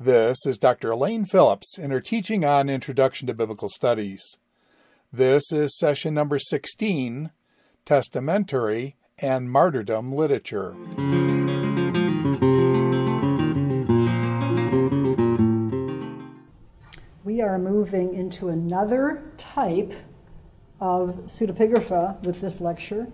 This is Dr. Elaine Phillips in her teaching on Introduction to Biblical Studies. This is session number 16, Testamentary and Martyrdom Literature. We are moving into another type of pseudepigrapha with this lecture.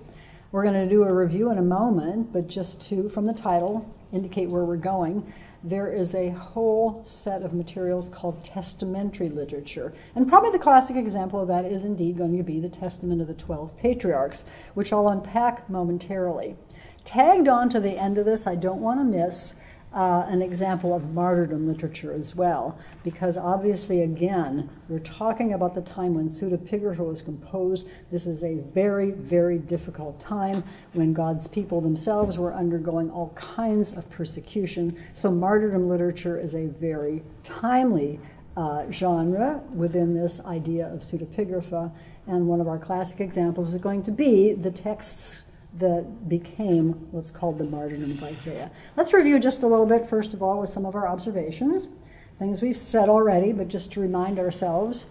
We're going to do a review in a moment, but just to, from the title, indicate where we're going. There is a whole set of materials called testamentary literature. And probably the classic example of that is indeed going to be the Testament of the 12 Patriarchs, which I'll unpack momentarily. Tagged on to the end of this, I don't want to miss an example of martyrdom literature as well, because obviously, again, we're talking about the time when pseudepigrapha was composed. This is a very, very difficult time when God's people themselves were undergoing all kinds of persecution. So martyrdom literature is a very timely genre within this idea of pseudepigrapha, and one of our classic examples is going to be the texts that became what's called the Martyrdom of Isaiah. Let's review just a little bit, first of all, with some of our observations. Things we've said already, but just to remind ourselves.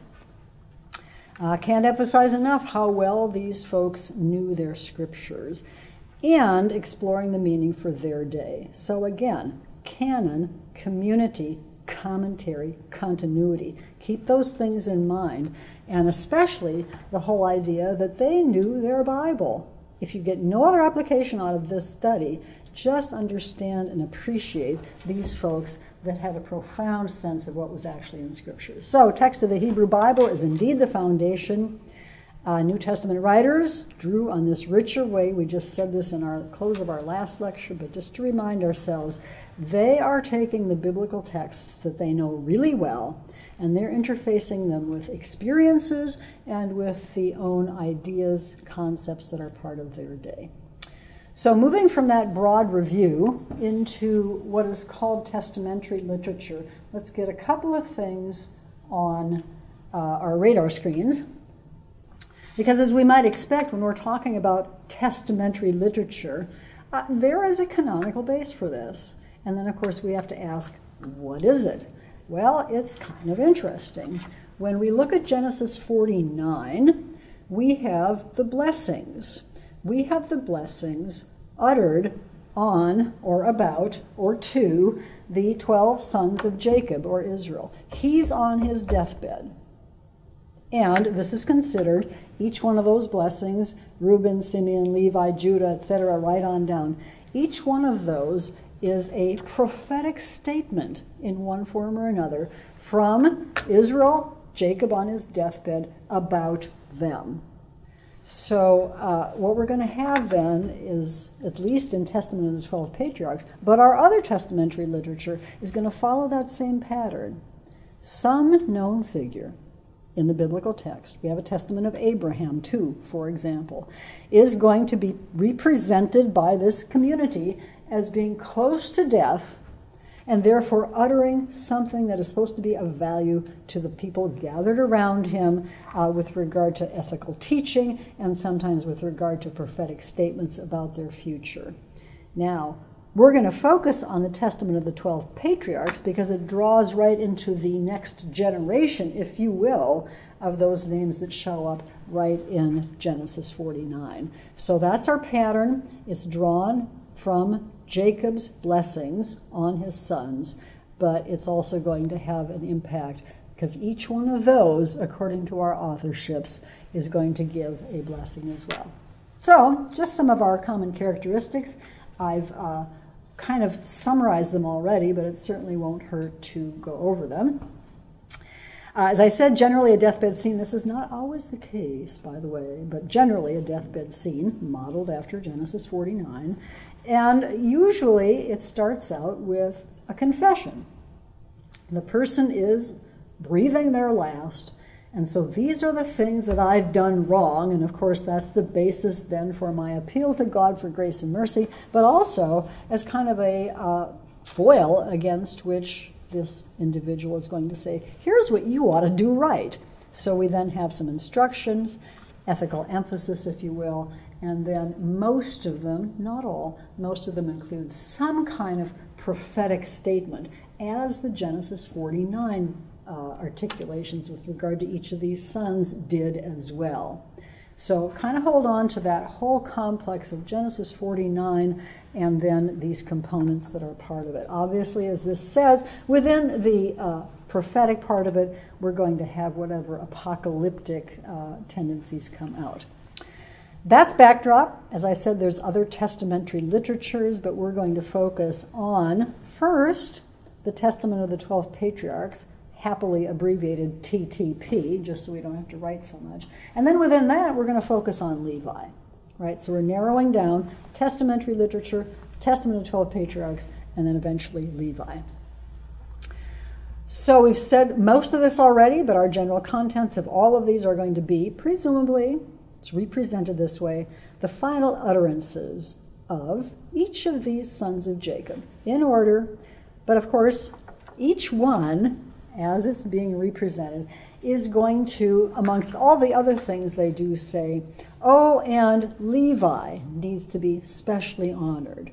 Can't emphasize enough how well these folks knew their scriptures and exploring the meaning for their day. So again, canon, community, commentary, continuity. Keep those things in mind, and especially the whole idea that they knew their Bible. If you get no other application out of this study, just understand and appreciate these folks that had a profound sense of what was actually in Scriptures. So, text of the Hebrew Bible is indeed the foundation. New Testament writers drew on this richer way. We just said this in our close of our last lecture, but just to remind ourselves, they are taking the biblical texts that they know really well, and they're interfacing them with experiences and with the own ideas, concepts that are part of their day. So moving from that broad review into what is called testamentary literature, let's get a couple of things on our radar screens. Because as we might expect when we're talking about testamentary literature, there is a canonical base for this. And then, of course, we have to ask, what is it? Well, it's kind of interesting. When we look at Genesis 49, we have the blessings. We have the blessings uttered on or about or to the 12 sons of Jacob or Israel. He's on his deathbed. And this is considered, each one of those blessings, Reuben, Simeon, Levi, Judah, etc., right on down, each one of those is a prophetic statement in one form or another from Israel, Jacob on his deathbed, about them. So what we're going to have then is, at least in Testament of the 12 Patriarchs, but our other testamentary literature is going to follow that same pattern. Some known figure in the biblical text, we have a testament of Abraham too, for example, is going to be represented by this community as being close to death and therefore uttering something that is supposed to be of value to the people gathered around him with regard to ethical teaching and sometimes with regard to prophetic statements about their future. Now, we're going to focus on the Testament of the 12 Patriarchs because it draws right into the next generation, if you will, of those names that show up right in Genesis 49. So that's our pattern. It's drawn from Jacob's blessings on his sons, but it's also going to have an impact because each one of those, according to our authorships, is going to give a blessing as well. So just some of our common characteristics. I've kind of summarized them already, but it certainly won't hurt to go over them. As I said, generally a deathbed scene. This is not always the case, by the way, but generally a deathbed scene modeled after Genesis 49. And usually it starts out with a confession. The person is breathing their last, and so these are the things that I've done wrong, and of course that's the basis then for my appeal to God for grace and mercy, but also as kind of a foil against which this individual is going to say, here's what you ought to do right. So we then have some instructions, ethical emphasis, if you will, and then most of them, not all, most of them include some kind of prophetic statement as the Genesis 49 articulations with regard to each of these sons did as well. So kind of hold on to that whole complex of Genesis 49 and then these components that are part of it. Obviously, as this says, within the prophetic part of it, we're going to have whatever apocalyptic tendencies come out. That's backdrop. As I said, there's other testamentary literatures, but we're going to focus on, first, the Testament of the 12 Patriarchs, happily abbreviated TTP, just so we don't have to write so much. And then within that, we're going to focus on Levi, right? So we're narrowing down testamentary literature, Testament of 12 Patriarchs, and then eventually Levi. So we've said most of this already, but our general contents of all of these are going to be, presumably, it's represented this way, the final utterances of each of these sons of Jacob, in order, but of course, each one, as it's being represented, is going to, amongst all the other things they do, say, oh, and Levi needs to be specially honored,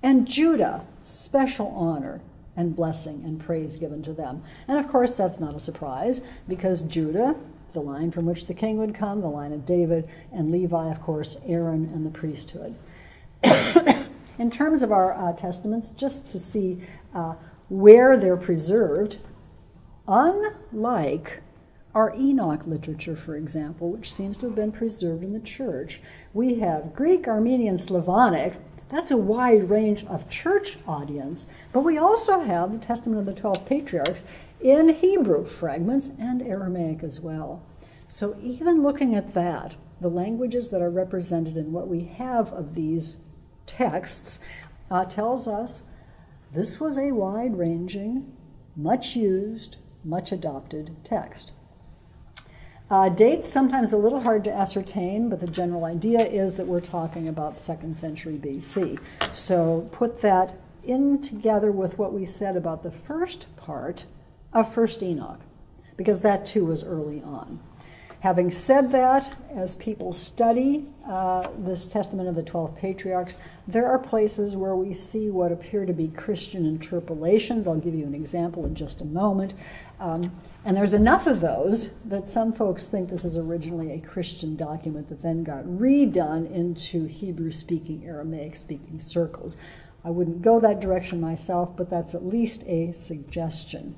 and Judah, special honor and blessing and praise given to them. And of course, that's not a surprise, because Judah, the line from which the king would come, the line of David, and Levi, of course, Aaron and the priesthood. In terms of our testaments, just to see where they're preserved, unlike our Enoch literature, for example, which seems to have been preserved in the church, we have Greek, Armenian, Slavonic. That's a wide range of church audience, but we also have the Testament of the 12 Patriarchs in Hebrew fragments and Aramaic as well. So even looking at that, the languages that are represented in what we have of these texts tells us this was a wide-ranging, much-used, much adopted text. Dates sometimes a little hard to ascertain, but the general idea is that we're talking about 2nd century BC. So put that in together with what we said about the first part of 1st Enoch, because that too was early on. Having said that, as people study this Testament of the 12 Patriarchs, there are places where we see what appear to be Christian interpolations. I'll give you an example in just a moment. And there's enough of those that some folks think this is originally a Christian document that then got redone into Hebrew-speaking, Aramaic-speaking circles. I wouldn't go that direction myself, but that's at least a suggestion.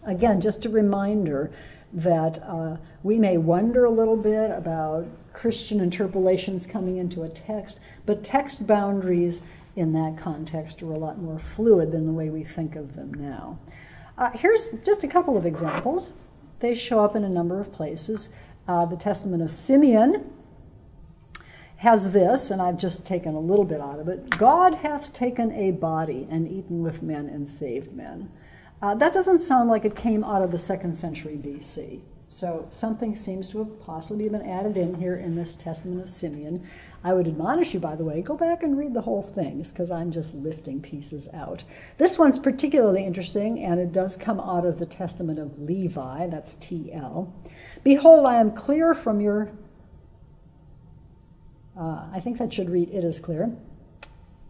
Again, just a reminder that we may wonder a little bit about Christian interpolations coming into a text, but text boundaries in that context are a lot more fluid than the way we think of them now. Here's just a couple of examples. They show up in a number of places. The Testament of Simeon has this, and I've just taken a little bit out of it. God hath taken a body and eaten with men and saved men. That doesn't sound like it came out of the 2nd century BC. So something seems to have possibly been added in here in this Testament of Simeon. I would admonish you, by the way, go back and read the whole thing, because I'm just lifting pieces out. This one's particularly interesting, and it does come out of the Testament of Levi, that's TL. Behold, I am clear from your... I think that should read, it is clear.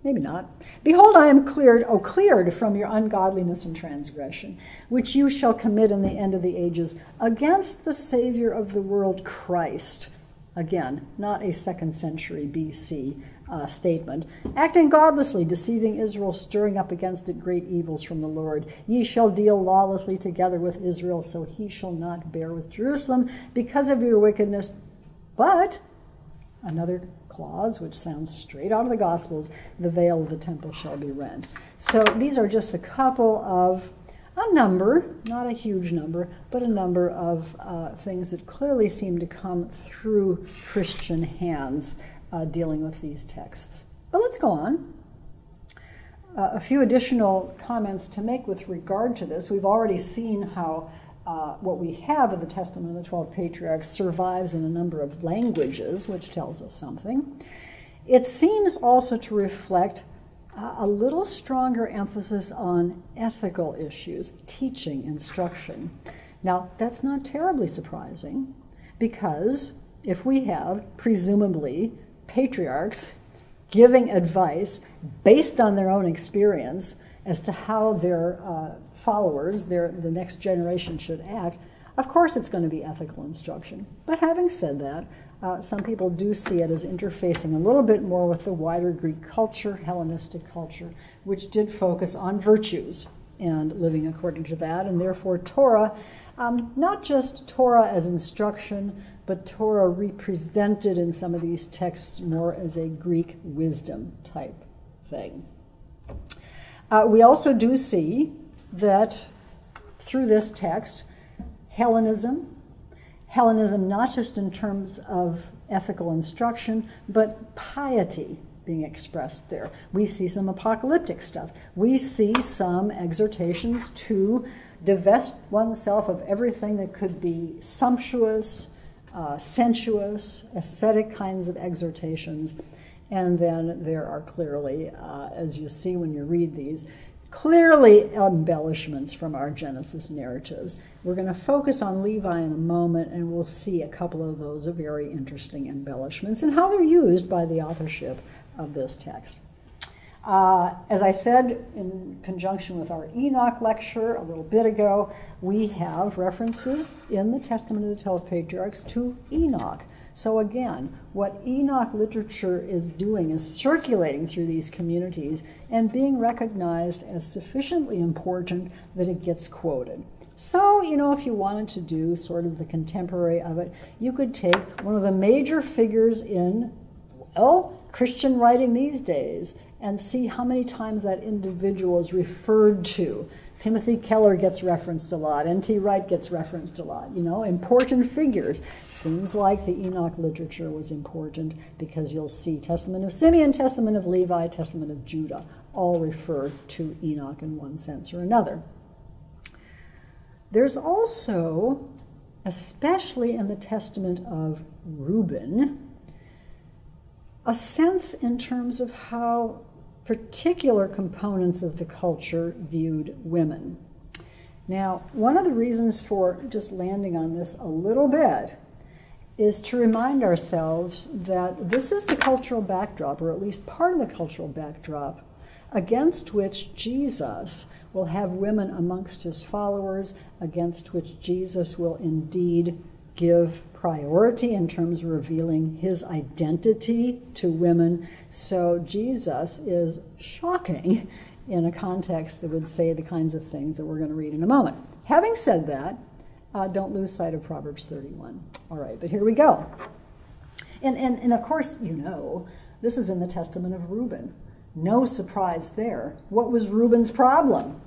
Maybe not. Behold, I am cleared from your ungodliness and transgression, which you shall commit in the end of the ages against the Savior of the world, Christ. Again, not a 2nd century BC statement. Acting godlessly, deceiving Israel, stirring up against it great evils from the Lord. Ye shall deal lawlessly together with Israel, so he shall not bear with Jerusalem because of your wickedness. But, another clause, which sounds straight out of the Gospels, the veil of the temple shall be rent. So these are just a couple of, a number, not a huge number, but a number of things that clearly seem to come through Christian hands dealing with these texts. But let's go on. A few additional comments to make with regard to this. We've already seen how what we have in the Testament of the 12 Patriarchs survives in a number of languages, which tells us something. It seems also to reflect a little stronger emphasis on ethical issues, teaching, instruction. Now, that's not terribly surprising, because if we have, presumably, patriarchs giving advice based on their own experience as to how their followers, the next generation, should act, of course it's going to be ethical instruction. But having said that, some people do see it as interfacing a little bit more with the wider Greek culture, Hellenistic culture, which did focus on virtues and living according to that, and therefore Torah, not just Torah as instruction, but Torah represented in some of these texts more as a Greek wisdom type thing. We also do see that through this text, Hellenism not just in terms of ethical instruction, but piety being expressed there. We see some apocalyptic stuff. We see some exhortations to divest oneself of everything that could be sumptuous, sensuous, ascetic kinds of exhortations. And then there are clearly, as you see when you read these, clearly embellishments from our Genesis narratives. We're going to focus on Levi in a moment, and we'll see a couple of those very interesting embellishments and how they're used by the authorship of this text. As I said, in conjunction with our Enoch lecture a little bit ago, we have references in the Testament of the 12 Patriarchs to Enoch. So again, what Enoch literature is doing is circulating through these communities and being recognized as sufficiently important that it gets quoted. So, if you wanted to do sort of the contemporary of it, you could take one of the major figures in, Christian writing these days and see how many times that individual is referred to. Timothy Keller gets referenced a lot. N.T. Wright gets referenced a lot. Important figures. Seems like the Enoch literature was important because you'll see Testament of Simeon, Testament of Levi, Testament of Judah, all refer to Enoch in one sense or another. There's also, especially in the Testament of Reuben, a sense in terms of how particular components of the culture viewed women. Now, one of the reasons for just landing on this a little bit is to remind ourselves that this is the cultural backdrop, or at least part of the cultural backdrop, against which Jesus will have women amongst his followers, against which Jesus will indeed give priority in terms of revealing his identity to women. So Jesus is shocking in a context that would say the kinds of things that we're going to read in a moment. Having said that, don't lose sight of Proverbs 31. All right, but here we go. And of course, this is in the Testament of Reuben. No surprise there. What was Reuben's problem?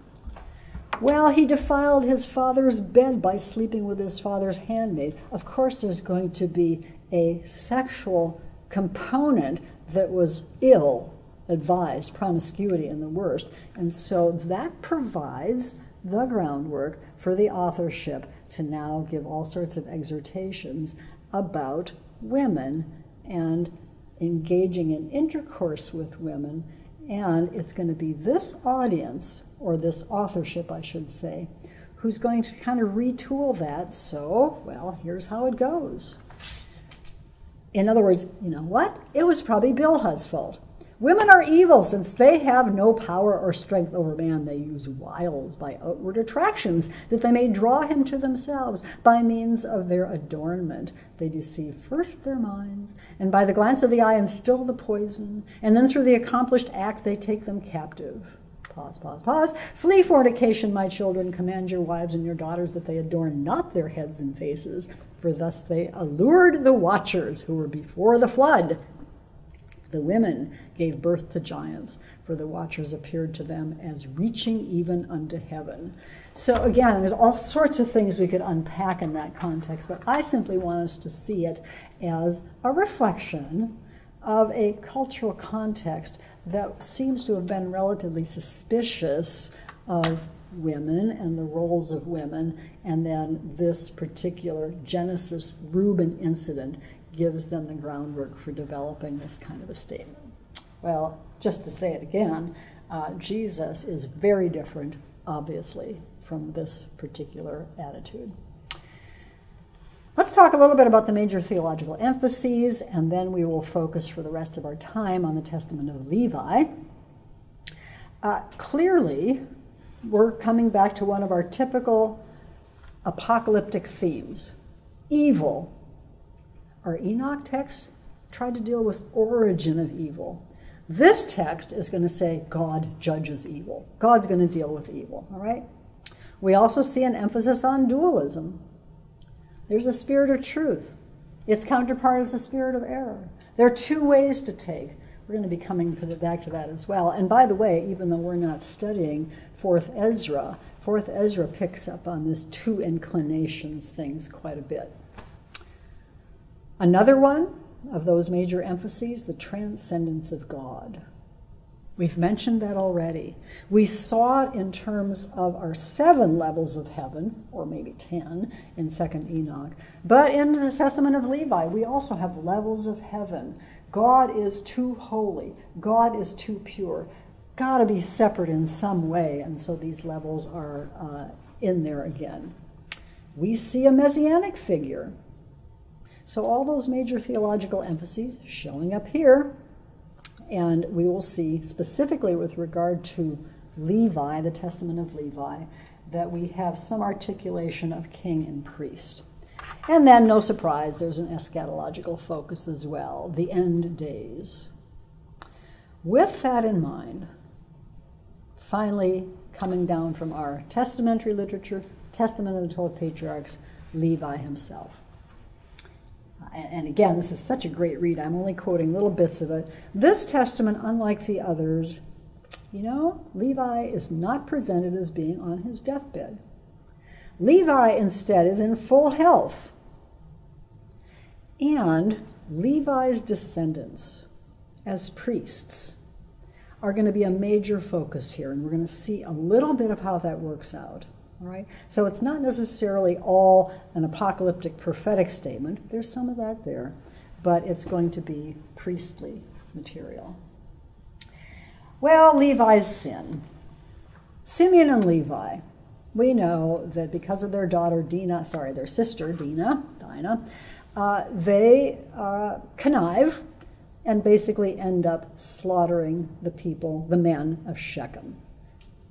Well, he defiled his father's bed by sleeping with his father's handmaid. Of course, there's going to be a sexual component that was ill-advised, promiscuity in the worst. And so that provides the groundwork for the authorship to now give all sorts of exhortations about women and engaging in intercourse with women. And it's going to be this audience, or this authorship, I should say, who's going to kind of retool that. So, well, here's how it goes. In other words, you know what? It was probably Bilhah's fault. Women are evil since they have no power or strength over man. They use wiles by outward attractions that they may draw him to themselves by means of their adornment. They deceive first their minds, and by the glance of the eye instill the poison, and then through the accomplished act they take them captive. Pause, pause, pause. Flee fornication, my children. Command your wives and your daughters that they adorn not their heads and faces, for thus they allured the watchers who were before the flood. The women gave birth to giants, for the watchers appeared to them as reaching even unto heaven. So again, there's all sorts of things we could unpack in that context, but I simply want us to see it as a reflection of a cultural context that seems to have been relatively suspicious of women and the roles of women, and then this particular Genesis Reuben incident gives them the groundwork for developing this kind of a statement. Well, just to say it again, Jesus is very different, obviously, from this particular attitude. Let's talk a little bit about the major theological emphases, and then we will focus for the rest of our time on the Testament of Levi. Clearly, we're coming back to one of our typical apocalyptic themes, evil. Our Enoch text tried to deal with origin of evil. This text is going to say God judges evil. God's going to deal with evil, all right? We also see an emphasis on dualism. There's a spirit of truth. Its counterpart is a spirit of error. There are two ways to take. We're going to be coming back to that as well. And by the way, even though we're not studying 4th Ezra picks up on this two inclinations things quite a bit. Another one of those major emphases, the transcendence of God. We've mentioned that already. We saw it in terms of our 7 levels of heaven, or maybe 10 in 2nd Enoch. But in the Testament of Levi, we also have levels of heaven. God is too holy. God is too pure. Got to be separate in some way, and so these levels are in there again. We see a messianic figure. So all those major theological emphases showing up here, and we will see specifically with regard to Levi, the Testament of Levi, that we have some articulation of king and priest. And then, no surprise, there's an eschatological focus as well, the end days. With that in mind, finally coming down from our testamentary literature, Testament of the 12 Patriarchs, Levi himself. And again, this is such a great read. I'm only quoting little bits of it. This testament, unlike the others, Levi is not presented as being on his deathbed. Levi instead is in full health. And Levi's descendants as priests are going to be a major focus here, and we're going to see a little bit of how that works out. All right? So it's not necessarily all an apocalyptic prophetic statement. There's some of that there, but it's going to be priestly material. Well, Levi's sin. Simeon and Levi. We know that because of their sister Dinah, they connive and basically end up slaughtering the people, the men of Shechem.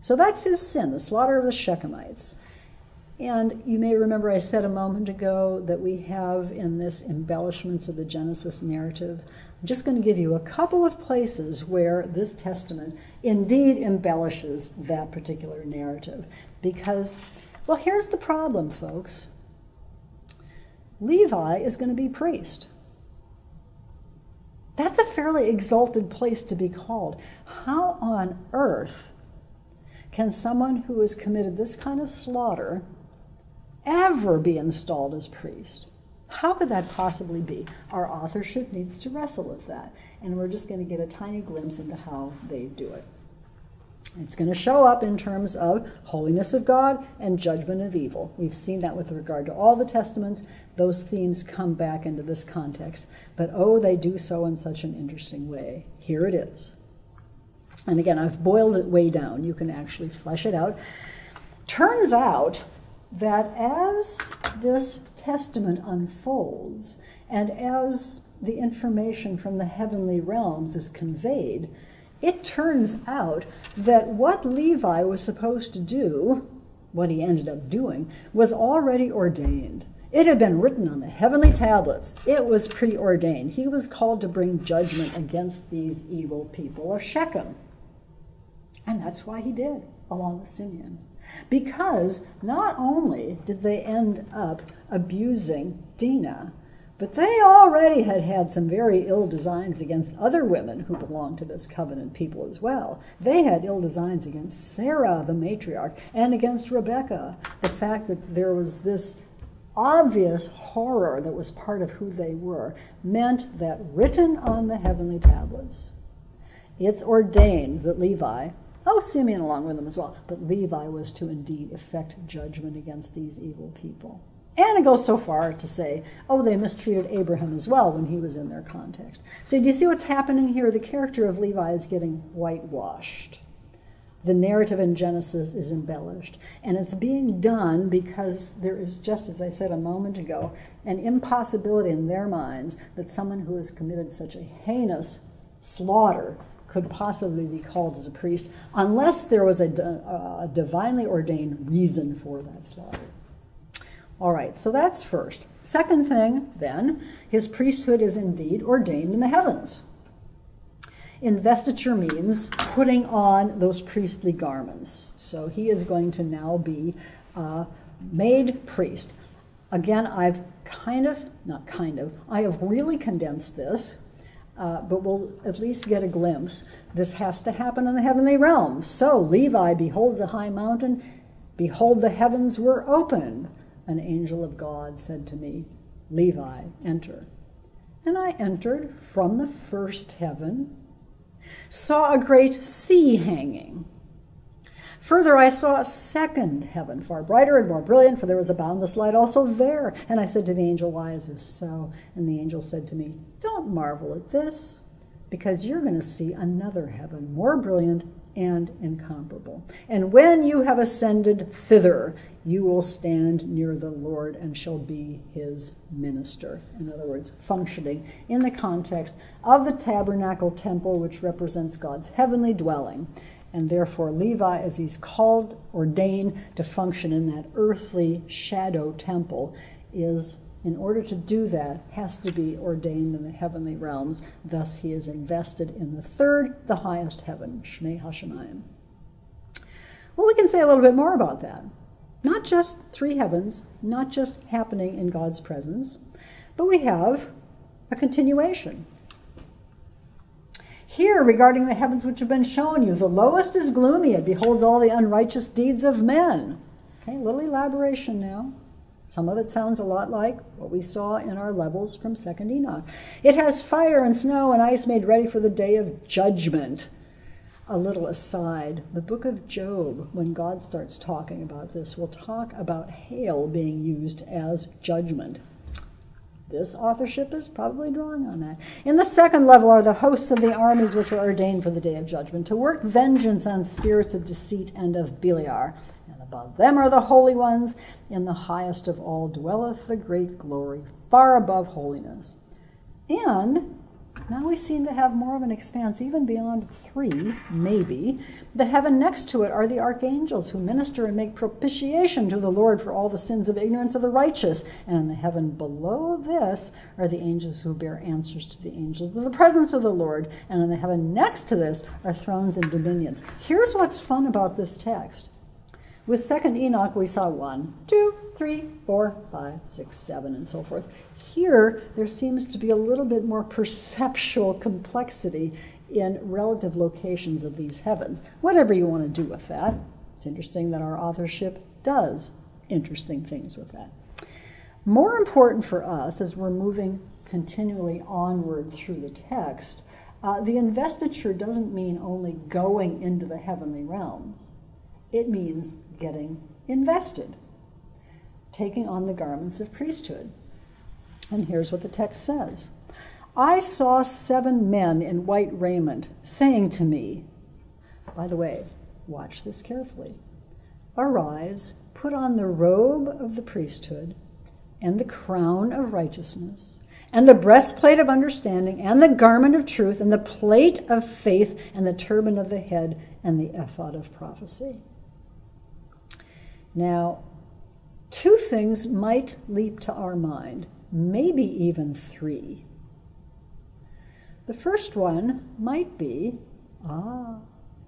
So that's his sin, the slaughter of the Shechemites. And you may remember I said a moment ago that we have in this embellishments of the Genesis narrative. I'm just going to give you a couple of places where this testament indeed embellishes that particular narrative. Because, well, here's the problem, folks. Levi is going to be priest. That's a fairly exalted place to be called. How on earth can someone who has committed this kind of slaughter ever be installed as priest? How could that possibly be? Our authorship needs to wrestle with that, and we're just going to get a tiny glimpse into how they do it. It's going to show up in terms of holiness of God and judgment of evil. We've seen that with regard to all the testaments. Those themes come back into this context, but oh, they do so in such an interesting way. Here it is. And again, I've boiled it way down. You can actually flesh it out. Turns out that as this testament unfolds and as the information from the heavenly realms is conveyed, it turns out that what Levi was supposed to do, what he ended up doing, was already ordained. It had been written on the heavenly tablets. It was preordained. He was called to bring judgment against these evil people of Shechem. And that's why he did, along with Simeon. Because not only did they end up abusing Dinah, but they already had had some very ill designs against other women who belonged to this covenant people as well. They had ill designs against Sarah, the matriarch, and against Rebekah. The fact that there was this obvious horror that was part of who they were meant that written on the heavenly tablets, it's ordained that Levi, Simeon along with them as well, but Levi was to indeed effect judgment against these evil people. And it goes so far to say, they mistreated Abraham as well when he was in their context. So do you see what's happening here? The character of Levi is getting whitewashed. The narrative in Genesis is embellished. And it's being done because there is, just as I said a moment ago, an impossibility in their minds that someone who has committed such a heinous slaughter could possibly be called as a priest unless there was a divinely ordained reason for that slaughter. All right, so that's first. Second thing, then, his priesthood is indeed ordained in the heavens. Investiture means putting on those priestly garments. So he is going to now be made priest. Again, I have really condensed this, but we'll at least get a glimpse. This has to happen in the heavenly realm. So Levi beholds a high mountain. Behold, the heavens were opened. An angel of God said to me, Levi, enter. And I entered from the first heaven, saw a great sea hanging. Further, I saw a second heaven, far brighter and more brilliant, for there was a boundless light also there. And I said to the angel, why is this so? And the angel said to me, don't marvel at this, because you're going to see another heaven, more brilliant and incomparable. And when you have ascended thither, you will stand near the Lord and shall be his minister. In other words, functioning in the context of the tabernacle temple, which represents God's heavenly dwelling. And therefore, Levi, as he's called, ordained to function in that earthly shadow temple, is, in order to do that, has to be ordained in the heavenly realms. Thus, he is invested in the third, the highest heaven, Shmei HaShamayim. Well, we can say a little bit more about that. Not just three heavens, not just happening in God's presence, but we have a continuation. Here, regarding the heavens which have been shown you, the lowest is gloomy, it beholds all the unrighteous deeds of men. Okay, a little elaboration now. Some of it sounds a lot like what we saw in our levels from 2nd Enoch. It has fire and snow and ice made ready for the day of judgment. A little aside, the book of Job, when God starts talking about this, will talk about hail being used as judgment. This authorship is probably drawing on that. In the second level are the hosts of the armies which are ordained for the day of judgment, to work vengeance on spirits of deceit and of Beliar. And above them are the holy ones. In the highest of all dwelleth the great glory, far above holiness. And now we seem to have more of an expanse, even beyond three, maybe. The heaven next to it are the archangels who minister and make propitiation to the Lord for all the sins of ignorance of the righteous. And in the heaven below this are the angels who bear answers to the angels of the presence of the Lord. And in the heaven next to this are thrones and dominions. Here's what's fun about this text. With 2nd Enoch, we saw 1, 2, 3, 4, 5, 6, 7, and so forth. Here, there seems to be a little bit more perceptual complexity in relative locations of these heavens. Whatever you want to do with that. It's interesting that our authorship does interesting things with that. More important for us, as we're moving continually onward through the text, the investiture doesn't mean only going into the heavenly realms. It means getting invested, taking on the garments of priesthood. And here's what the text says. I saw 7 men in white raiment, saying to me, by the way, watch this carefully, arise, put on the robe of the priesthood, and the crown of righteousness, and the breastplate of understanding, and the garment of truth, and the plate of faith, and the turban of the head, and the ephod of prophecy. Now, 2 things might leap to our mind, maybe even 3. The first one might be,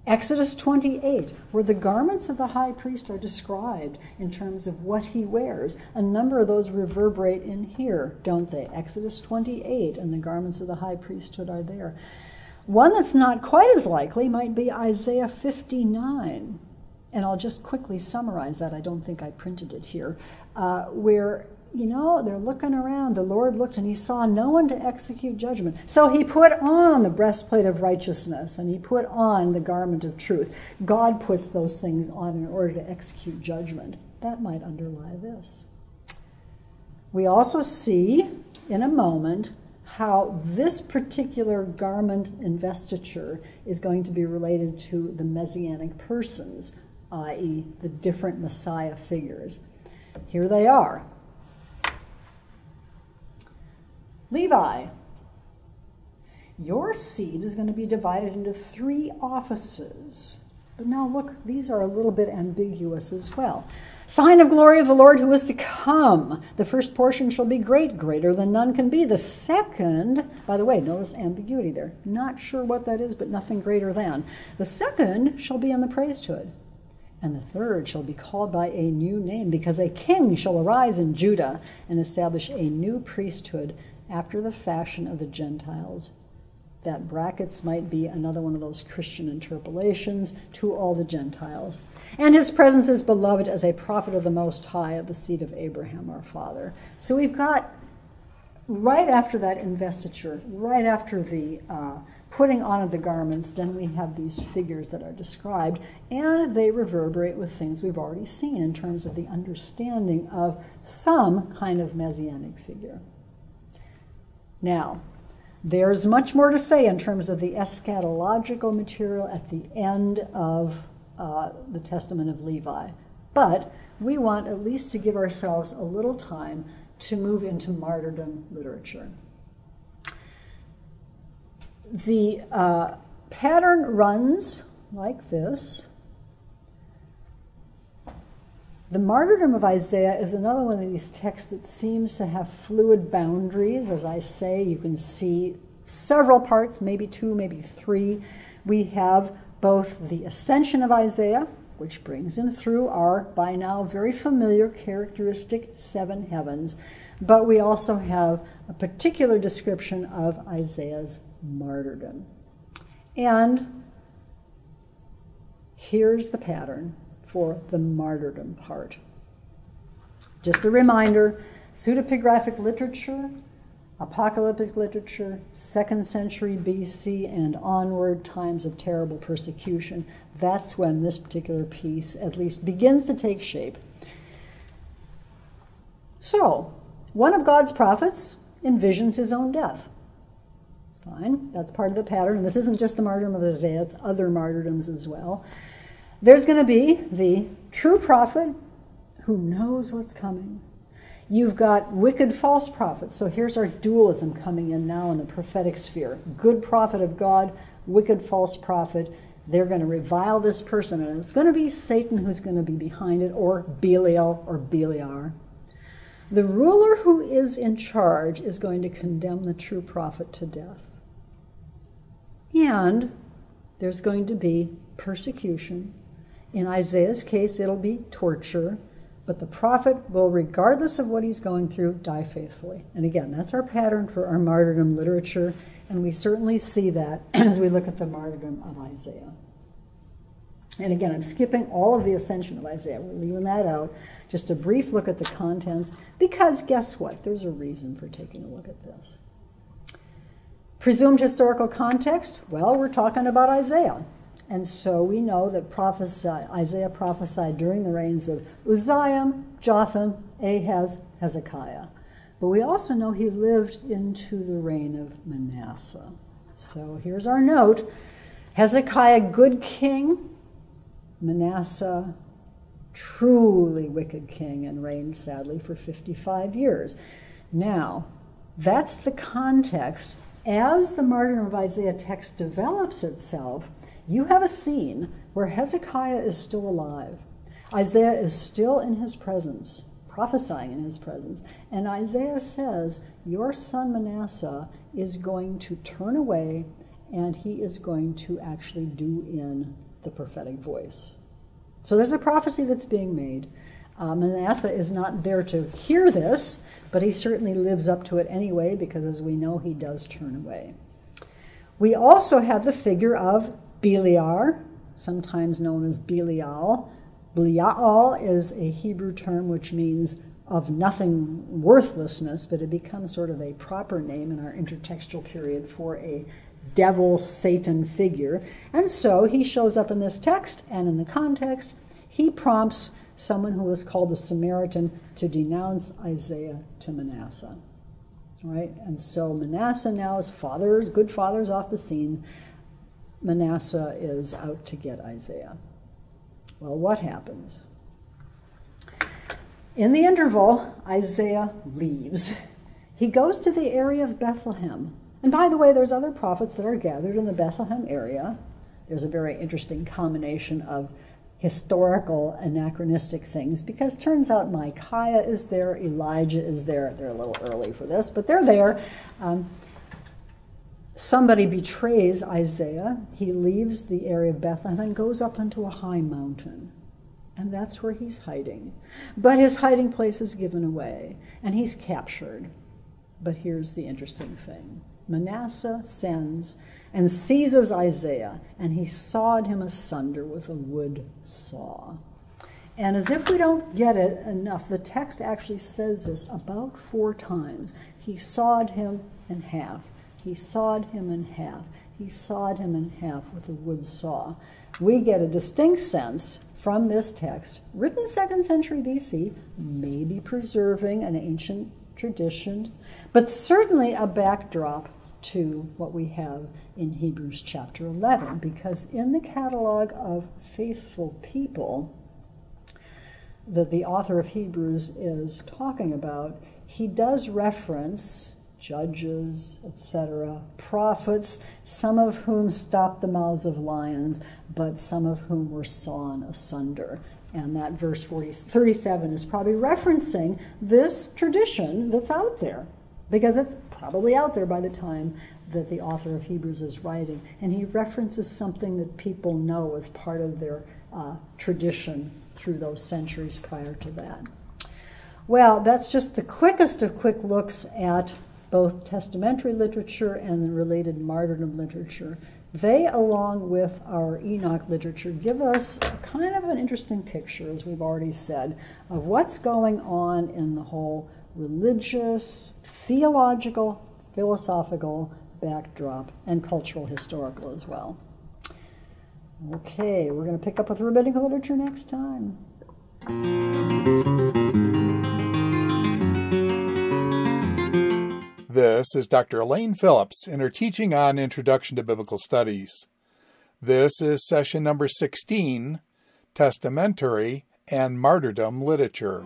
Exodus 28, where the garments of the high priest are described in terms of what he wears. A number of those reverberate in here, don't they? Exodus 28, and the garments of the high priesthood are there. One that's not quite as likely might be Isaiah 59. And I'll just quickly summarize that. I don't think I printed it here. Where, they're looking around. The Lord looked and he saw no one to execute judgment. So he put on the breastplate of righteousness and he put on the garment of truth. God puts those things on in order to execute judgment. That might underlie this. We also see in a moment how this particular garment investiture is going to be related to the Messianic persons, i.e. the different Messiah figures. Here they are. Levi, Your seed is going to be divided into 3 offices. But now look, these are a little bit ambiguous as well. Sign of glory of the Lord who is to come. The first portion shall be great, greater than none can be. The second, by the way, notice ambiguity there. Not sure what that is, but nothing greater than. The second shall be in the priesthood. And the third shall be called by a new name, because a king shall arise in Judah and establish a new priesthood after the fashion of the Gentiles. That brackets might be another one of those Christian interpolations, to all the Gentiles. And his presence is beloved as a prophet of the Most High, of the seed of Abraham our father. So we've got, right after that investiture, right after the putting on of the garments, then we have these figures that are described, and they reverberate with things we've already seen in terms of the understanding of some kind of messianic figure. Now, there's much more to say in terms of the eschatological material at the end of the Testament of Levi. But we want at least to give ourselves a little time to move into martyrdom literature. The pattern runs like this. The Martyrdom of Isaiah is another one of these texts that seems to have fluid boundaries. As I say, you can see several parts, maybe 2, maybe 3. We have both the ascension of Isaiah, which brings him through our, by now, very familiar characteristic 7 heavens, but we also have a particular description of Isaiah's martyrdom. And here's the pattern for the martyrdom part. Just a reminder, pseudepigraphic literature, apocalyptic literature, 2nd century BC and onward, times of terrible persecution. That's when this particular piece at least begins to take shape. So, one of God's prophets envisions his own death. Fine, that's part of the pattern. And this isn't just the martyrdom of Isaiah, it's other martyrdoms as well. There's going to be the true prophet who knows what's coming. You've got wicked false prophets. So here's our dualism coming in now in the prophetic sphere. Good prophet of God, wicked false prophet. They're going to revile this person, and it's going to be Satan who's going to be behind it, or Belial or Beliar. The ruler who is in charge is going to condemn the true prophet to death. And there's going to be persecution. In Isaiah's case, it'll be torture, but the prophet will, regardless of what he's going through, die faithfully. And again, that's our pattern for our martyrdom literature, and we certainly see that as we look at the martyrdom of Isaiah. And again, I'm skipping all of the ascension of Isaiah. We're leaving that out. Just a brief look at the contents, because guess what? There's a reason for taking a look at this. Presumed historical context? Well, we're talking about Isaiah. And so we know that Isaiah prophesied during the reigns of Uzziah, Jotham, Ahaz, Hezekiah. But we also know he lived into the reign of Manasseh. So here's our note. Hezekiah, good king. Manasseh, truly wicked king, and reigned, sadly, for 55 years. Now, that's the context. As the martyrdom of Isaiah text develops itself, you have a scene where Hezekiah is still alive. Isaiah is still in his presence, prophesying in his presence. And Isaiah says, your son Manasseh is going to turn away, and he is going to actually do in the prophetic voice. So there's a prophecy that's being made. Manasseh is not there to hear this, but he certainly lives up to it anyway, because as we know, he does turn away. We also have the figure of Beliar, sometimes known as Belial. Belial is a Hebrew term which means of nothing, worthlessness, but it becomes sort of a proper name in our intertextual period for a devil, Satan figure. And so he shows up in this text, and in the context, he prompts someone who is called the Samaritan to denounce Isaiah to Manasseh. Right? And so Manasseh now, his good father's off the scene. Manasseh is out to get Isaiah. Well, what happens? In the interval, Isaiah leaves. He goes to the area of Bethlehem, And by the way, there's other prophets that are gathered in the Bethlehem area. There's a very interesting combination of historical anachronistic things, because turns out Micaiah is there, Elijah is there. They're a little early for this, but they're there. Somebody betrays Isaiah. He leaves the area of Bethlehem and goes up onto a high mountain. And that's where he's hiding. But his hiding place is given away, and he's captured. But here's the interesting thing. Manasseh sends and seizes Isaiah, and he sawed him asunder with a wood saw. And as if we don't get it enough, the text actually says this about 4 times. He sawed him in half. He sawed him in half. He sawed him in half with a wood saw. We get a distinct sense from this text, written 2nd century BC, maybe preserving an ancient tradition, but certainly a backdrop to what we have in Hebrews chapter 11, because in the catalog of faithful people that the author of Hebrews is talking about, he does reference judges, etc., prophets, some of whom stopped the mouths of lions, but some of whom were sawn asunder. And that verse 37 is probably referencing this tradition that's out there, because it's probably out there by the time that the author of Hebrews is writing. And he references something that people know as part of their tradition through those centuries prior to that. Well, that's just the quickest of quick looks at both testamentary literature and the related martyrdom literature. They, along with our Enoch literature, give us kind of an interesting picture, as we've already said, of what's going on in the whole religious, theological, philosophical backdrop, and cultural historical as well. Okay, we're going to pick up with rabbinical literature next time. This is Dr. Elaine Phillips in her teaching on Introduction to Biblical Studies. This is session number 16, Testamentary and Martyrdom Literature.